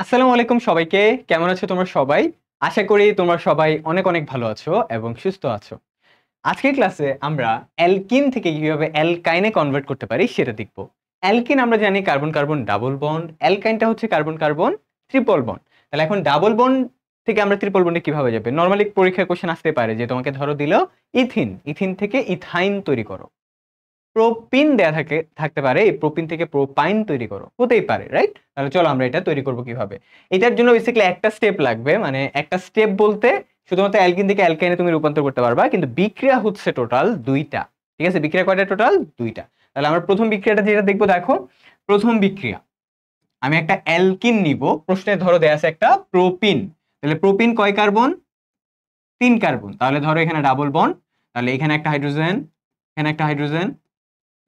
আসসালামু আলাইকুম সবাইকে। কেমন আছো তোমরা সবাই? আশা করি তোমরা সবাই অনেক অনেক ভালো আছো এবং সুস্থ আছো। আজকের ক্লাসে আমরা অ্যালকিন থেকে কিভাবে অ্যালকাইনে কনভার্ট করতে পারি সেটা দেখব। অ্যালকিন আমরা জানি কার্বন কার্বন ডাবল বন্ড, অ্যালকাইনটা হচ্ছে কার্বন কার্বন ট্রিপল বন্ড। তাহলে এখন ডাবল বন্ড থেকে আমরা ট্রিপল বন্ডে কিভাবে যাবে? নরমালি পরীক্ষায় কোশ্চেন আসতে পারে যে তোমাকে ধরো দিল ইথিন, ইথিন থেকে ইথাইন তৈরি করো। প্রোপিন দেয়া থাকতে পারে, এই প্রোপিন থেকে প্রোপাইন তৈরি করো, হতেই পারে, রাইট? তাহলে চলো আমরা এটা তৈরি করব কিভাবে। এটার জন্য বেসিক্যালি একটা স্টেপ লাগবে, মানে একটা স্টেপ বলতে শুধুমাত্র অ্যালকিন থেকে অ্যালকাইনে তুমি রূপান্তর করতে পারবা, কিন্তু বিক্রিয়া হচ্ছে টোটাল দুইটা। ঠিক আছে, বিক্রিয়া কয়টা? টোটাল দুইটা। তাহলে আমরা প্রথম বিক্রিয়াটা যেটা দেখবো, দেখো প্রথম বিক্রিয়া আমি একটা অ্যালকিন নিব। প্রশ্নে ধরো দেয়া আছে একটা প্রোপিন, তাহলে প্রোপিন কয় কার্বন? 3 কার্বন। তাহলে ধরো এখানে ডাবল বন্ড, তাহলে এখানে একটা হাইড্রোজেন, এখানে একটা হাইড্রোজেন,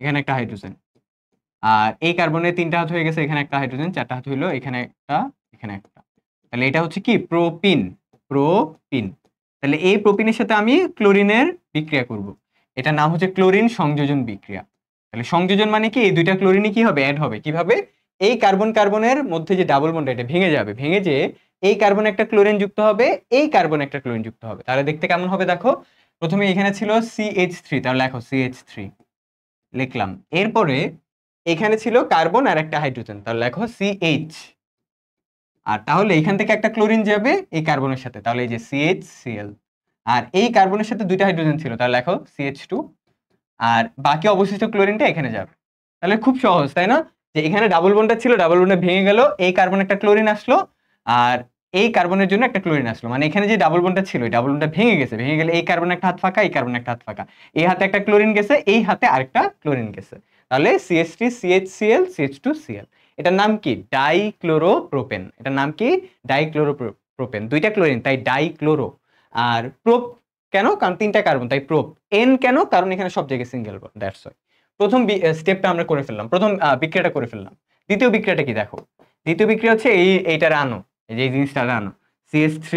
এখানে একটা হাইড্রোজেন। আর এই কার্বনের 3টা হাত হয়ে গেছে, এখানে একটা হাইড্রোজেন, 4টা হাত হইলো, এখানে একটা, এখানে একটা। তাহলে এটা হচ্ছে কি? প্রোপিন। প্রোপিন। তাহলে এই প্রোপিনের সাথে আমি ক্লোরিনের বিক্রিয়া করব। এটার নাম হচ্ছে ক্লোরিন সংযোজন বিক্রিয়া। তাহলে সংযোজন মানে কি? এই দুইটা ক্লোরিনই কি হবে? অ্যাড হবে। কিভাবে? এই কার্বন কার্বনের মধ্যে যে ডাবল বন্ড, এটা ভেঙে যাবে, ভেঙে যে এই কার্বন একটা ক্লোরিন যুক্ত হবে, এই কার্বন একটা ক্লোরিন যুক্ত হবে। তাহলে দেখতে কেমন হবে দেখো। প্রথমে এখানে ছিল CH3, তাহলে লেখো CH3 লিখলাম। এরপরে এখানে ছিল কার্বন আর একটা হাইড্রোজেন, তাহলে লেখো CH। আর তাহলে এখান থেকে একটা ক্লোরিন যাবে এই কার্বনের সাথে, তাহলে এই যে CHCl। আর এই কার্বনের সাথে দুইটা হাইড্রোজেন ছিল, তাহলে লেখো CH2। আর বাকি অবশিষ্ট ক্লোরিনটা এখানে যাবে। তাহলে খুব সহজ, তাই না? যে এখানে ডাবল বন্ডটা ছিল, ডাবল বন্ডে ভেঙে গেল, এই কার্বন একটা ক্লোরিন আসলো, আর এই কার্বনের জন্য একটা ক্লোরিন আসলো। মানে এখানে যে ডাবল বন্ডটা ছিল, এই ডাবল বন্ডটা ভেঙে গেছে, ভেঙে গেলে এই কার্বন একটা হাত ফাঁকা, এই কার্বন একটা হাত ফাঁকা, এই হাতে একটা ক্লোরিন গেছে, এই হাতে আরেকটা ক্লোরিন গেছে। তাহলে CH3 CHCl CH2Cl। এটার নাম কি? ডাইক্লোরোপ্রোপেন। এটার নাম কি? ডাইক্লোরোপ্রোপেন। দুইটা ক্লোরিন, তাই ডাইক্লোরো। আর প্রোপ কেন? কারণ 3টা কার্বন, তাই প্রোপ। এন কেন? কারণ এখানে সব জায়গায় সিঙ্গেল বন্ড, দ্যাটস ওয়াই। প্রথম স্টেপটা আমরা করে ফেললাম, প্রথম বিক্রিয়াটা করে ফেললাম। দ্বিতীয় বিক্রিয়াটা কি দেখো। দ্বিতীয় বিক্রিয়া হচ্ছে এইটার আনো, এই যে এই জিনিসটা আনো, CH3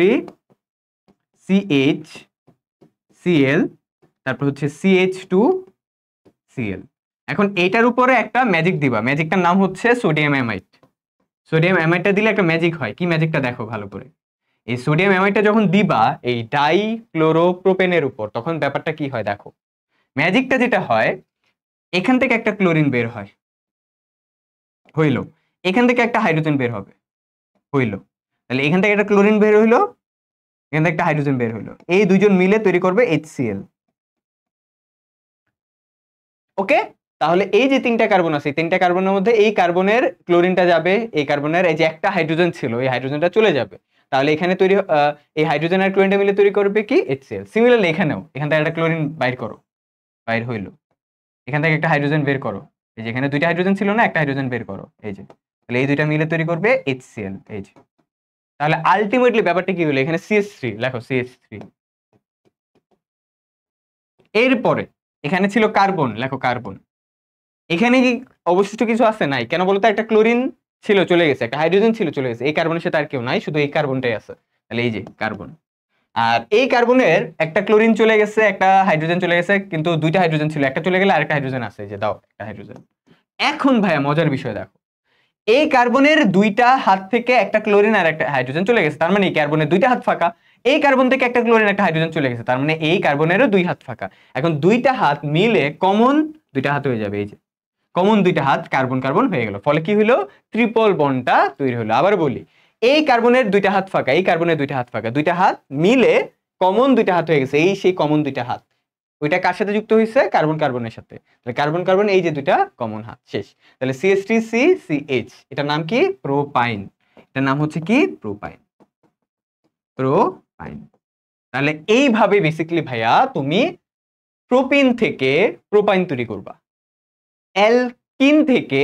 CHCl, তারপর হচ্ছে CH2Cl। এখন এইটার উপরে একটা ম্যাজিক দিবা, ম্যাজিকটার নাম হচ্ছে সোডিয়াম অ্যামাইড। সোডিয়াম অ্যামাইডটা দিলে একটা ম্যাজিক হয়। কি ম্যাজিকটা দেখো ভালো করে। এই সোডিয়াম অ্যামাইডটা যখন দিবা এই ডাইক্লোরোপ্রোপেনের উপর, তখন ব্যাপারটা কি হয় দেখো। ম্যাজিকটা যেটা হয়, এখান থেকে একটা ক্লোরিন বের হয়, হইল। এখান থেকে একটা হাইড্রোজেন বের হবে, হইল। তাহলে এখান থেকে একটা ক্লোরিন বের হইলো, এখান থেকে একটা হাইড্রোজেন বের হইলো, এই দুইজন মিলে তৈরি করবে HCl। ওকে। তাহলে এই যে 3টা কার্বন আছে, 3টা কার্বনের মধ্যে এই কার্বনের ক্লোরিনটা যাবে, এই কার্বনের এই যে একটা হাইড্রোজেন ছিল, এই হাইড্রোজেনটা চলে যাবে। তাহলে এখানে তৈরি এই হাইড্রোজেন আর ক্লোরিনটা মিলে তৈরি করবে কি? HCl। সিমিলারলি এখানেও এখান থেকে একটা ক্লোরিন বাইর করো, বাইর হইলো। এখান থেকে একটা হাইড্রোজেন বের করো, এই যে এখানে দুইটা হাইড্রোজেন ছিল না, একটা হাইড্রোজেন বের করো, এই যে। তাহলে এই দুইটা মিলে তৈরি করবে HCl, এই যে। তাহলে আলটিমেটলি ব্যাপারটা কি হলো? এখানে CH3 লেখো, CH3। এরপরে এখানে ছিল কার্বন, লেখো কার্বন। এখানে কি অবশিষ্ট কিছু আছে? নাই। কেন বলতো? একটা ক্লোরিন ছিল, চলে গেছে, একটা হাইড্রোজেন ছিল, চলে গেছে। এই কার্বনের সাথে আর কেউ নাই, শুধু এই কার্বনটাই আছে। তাহলে এই যে কার্বন। আর এই কার্বনের একটা ক্লোরিন চলে গেছে, একটা হাইড্রোজেন চলে গেছে, কিন্তু দুইটা হাইড্রোজেন ছিল, একটা চলে গেলে আরেকটা হাইড্রোজেন আছে, যে দাও একটা হাইড্রোজেন। এখন ভাইয়া মজার বিষয় দেখো, এই কার্বনের দুইটা হাত থেকে একটা ক্লোরিন আর একটা হাইড্রোজেন চলে গেছে, তার মানে এই কার্বনের দুইটা হাত ফাঁকা। এই কার্বন থেকে একটা ক্লোরিন একটা হাইড্রোজেন চলে গেছে, তার মানে এই কার্বনেরও দুই হাত ফাঁকা। এখন দুইটা হাত মিলে কমন দুইটা হাত হয়ে যাবে, এই যে কমন দুইটা হাত কার্বন কার্বন হয়ে গেল। ফলে কি হলো? ট্রিপল বন্ডটা তৈরি হলো। আবার বলি, এই কার্বনের দুইটা হাত ফাঁকা, এই কার্বনের দুইটা হাত ফাঁকা, দুইটা হাত মিলে কমন দুইটা হাত হয়ে গেছে, এই সেই কমন দুইটা হাত। ওইটা কার সাথে যুক্ত হয়েছে? কার্বন কার্বনের সাথে। তাহলে কার্বন কার্বন, এই যে দুইটা কমন হাত, শেষ। তাহলে CH3CCH, এটার নাম কি? প্রোপাইন। এটার নাম হচ্ছে কি? প্রোপাইন। প্রোপাইন। তাহলে এইভাবে বেসিক্যালি ভাইয়া তুমি প্রোপিন থেকে প্রোপাইন তৈরি করবা, অ্যালকিন থেকে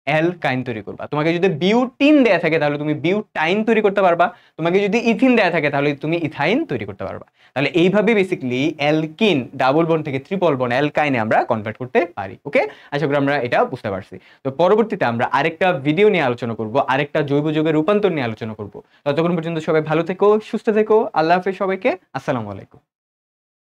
অ্যালকাইন তৈরি করবা। তোমাকে যদি বিউটিন দেয়া থাকে তাহলে তুমি বিউটাইন তৈরি করতে পারবা, তোমাকে যদি ইথিন দেয়া থাকে তাহলে তুমি ইথাইন তৈরি করতে পারবা। তাহলে এইভাবে বেসিক্যালি অ্যালকিন ডাবল বন্ড থেকে ট্রিপল বন্ড অ্যালকাইনে আমরা কনভার্ট করতে পারি। ওকে, আশা করি আমরা এটা বুঝতে পারছি। তো পরবর্তীতে আমরা আরেকটা ভিডিও নিয়ে আলোচনা করব, আরেকটা জৈব যৌগের রূপান্তর নিয়ে আলোচনা করব। ততক্ষণ পর্যন্ত সবাই ভালো থেকো, সুস্থ থেকো। আল্লাহ হাফেজ সবাইকে। আসসালামু আলাইকুম।